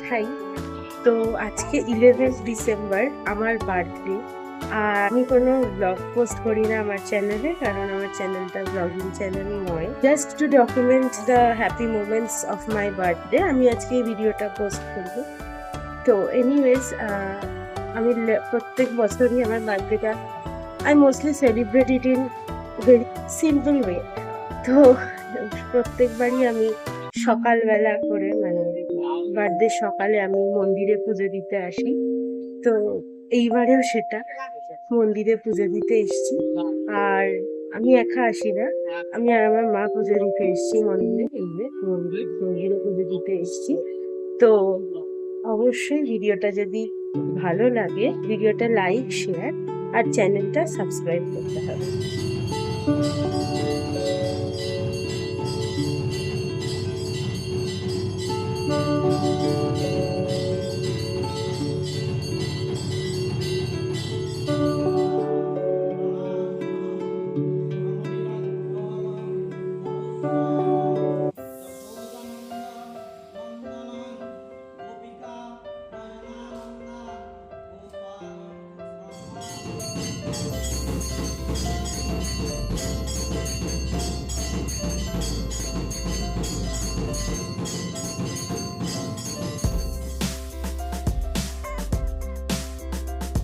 দেখাই। তো আজকে 11 ডিসেম্বর আমার বার্থডে। আর আমি কোনো ব্লগ পোস্ট করি না আমার চ্যানেলে, কারণ আমার চ্যানেলটা ব্লগিং চ্যানেল নয়। Just to document the happy moments of my birthday আমি আজকে এই ভিডিওটা পোস্ট করব। তো এনিওয়েজ, আমি প্রত্যেক বছরই আমার বার্থডেটা I mostly celebrate it in very simple way. তো প্রত্যেকবারই আমি সকালবেলা করে, মানে বার্থডে সকালে আমি মন্দিরে পুজো দিতে আসি। তো এইবারেও সেটা মন্দিরে পুজো দিতে এসেছি। আর আমি একা আসি না, আমি আর আমার মা পুজো দিতে এসেছি মন্দিরে। এই যে মন্দিরে পুজো দিতে এসেছি। তো অবশ্যই ভিডিওটা যদি ভালো লাগে, ভিডিওটা লাইক, শেয়ার আর চ্যানেলটা সাবস্ক্রাইব করতে হবে।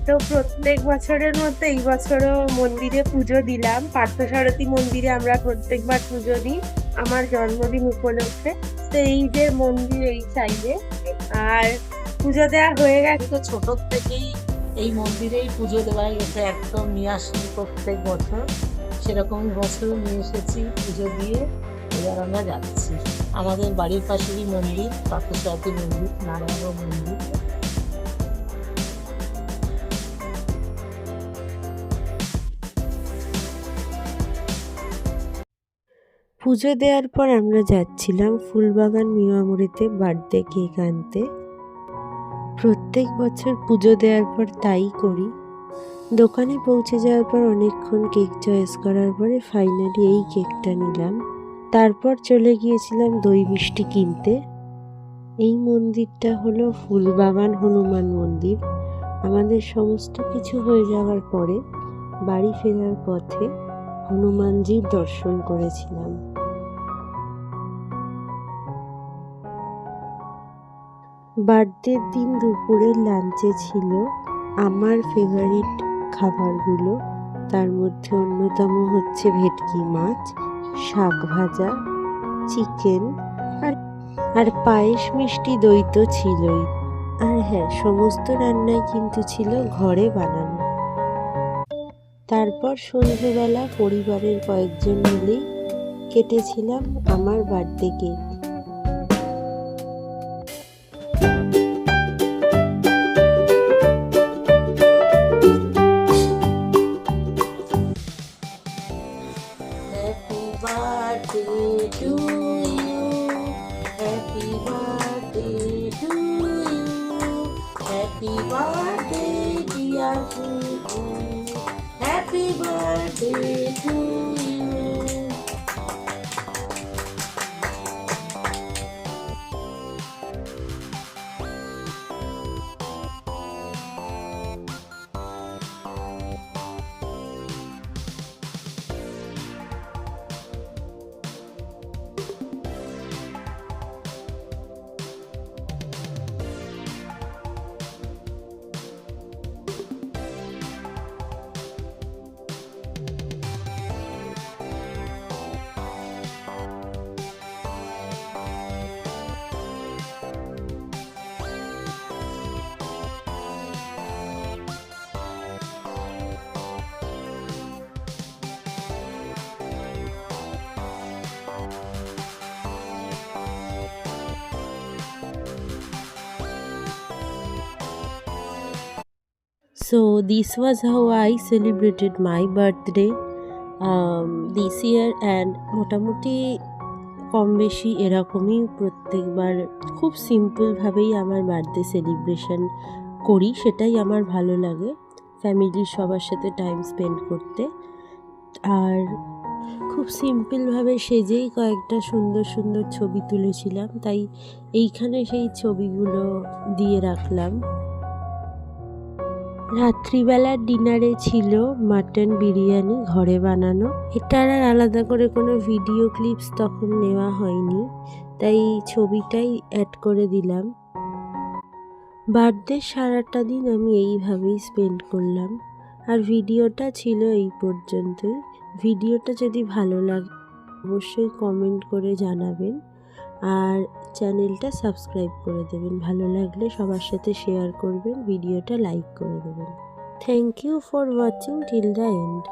তো প্রত্যেক বছরের মতো এই বছরও মন্দিরে পুজো দিলাম। পার্থসারথী মন্দিরে আমরা প্রত্যেকবার পুজো দিই আমার জন্মদিন উপলক্ষে। তো এই যে মন্দির এই সাইডে, আর পুজো দেওয়া হয়ে গেছে। তো ছোট থেকেই এই মন্দিরেই পুজো দেওয়া গেছে, একদম নিয়ে আসি প্রত্যেক বছর। সেরকম বছরও নিয়ে এসেছি, পুজো দিয়ে এবার আমরা যাচ্ছি। আমাদের বাড়ির পাশেরই মন্দির, পার্থসারথী মন্দির, নারায়ণ মন্দির। পুজো দেওয়ার পর আমরা যাচ্ছিলাম ফুলবাগান মিয়ামুড়িতে বার্থডে কেক আনতে। প্রত্যেক বছর পুজো দেওয়ার পর তাই করি। দোকানে পৌঁছে যাওয়ার পর অনেকক্ষণ কেক চয়েস করার পরে ফাইনালি এই কেকটা নিলাম। তারপর চলে গিয়েছিলাম দই মিষ্টি কিনতে। এই মন্দিরটা হলো ফুলবাগান হনুমান মন্দির। আমাদের সমস্ত কিছু হয়ে যাওয়ার পরে বাড়ি ফেরার পথে হনুমানজির দর্শন করেছিলাম। বার্থডের দিন দুপুরের লাঞ্চে ছিল আমার ফেভারিট খাবারগুলো। তার মধ্যে অন্যতম হচ্ছে ভেটকি মাছ, শাক ভাজা, চিকেন আর পায়েস, মিষ্টি, দই তো ছিলই। আর হ্যাঁ, সমস্ত রান্নাই কিন্তু ছিল ঘরে বানানো। তারপর সন্ধ্যেবেলা পরিবারের কয়েকজন মিলেই কেটেছিলাম আমার birthday cake. Birthday to you, happy birthday to you, happy birthday dear Fufu, happy birthday to you. So this was how I celebrated my birthday this year, and মোটামুটি কম বেশি এরকমই প্রত্যেকবার খুব সিম্পলভাবেই আমার বার্থডে সেলিব্রেশন করি। সেটাই আমার ভালো লাগে, ফ্যামিলির সবার সাথে টাইম স্পেন্ড করতে। আর খুব সিম্পলভাবে সেজেই কয়েকটা সুন্দর সুন্দর ছবি তুলেছিলাম, তাই এইখানে সেই ছবিগুলো দিয়ে রাখলাম। রাত্রিবেলার ডিনারে ছিল মাটন বিরিয়ানি, ঘরে বানানো। এটার আর আলাদা করে কোনো ভিডিও ক্লিপস তখন নেওয়া হয়নি, তাই ছবিটাই অ্যাড করে দিলাম। বার্থডে সারাটা দিন আমি এইভাবেই স্পেন্ড করলাম। আর ভিডিওটা ছিল এই পর্যন্তই। ভিডিওটা যদি ভালো লাগে অবশ্যই কমেন্ট করে জানাবেন, আর চ্যানেলটা সাবস্ক্রাইব করে দেবেন। ভালো লাগলে সবার সাথে শেয়ার করবেন, ভিডিওটা লাইক করে দেবেন। Thank you for watching till the and.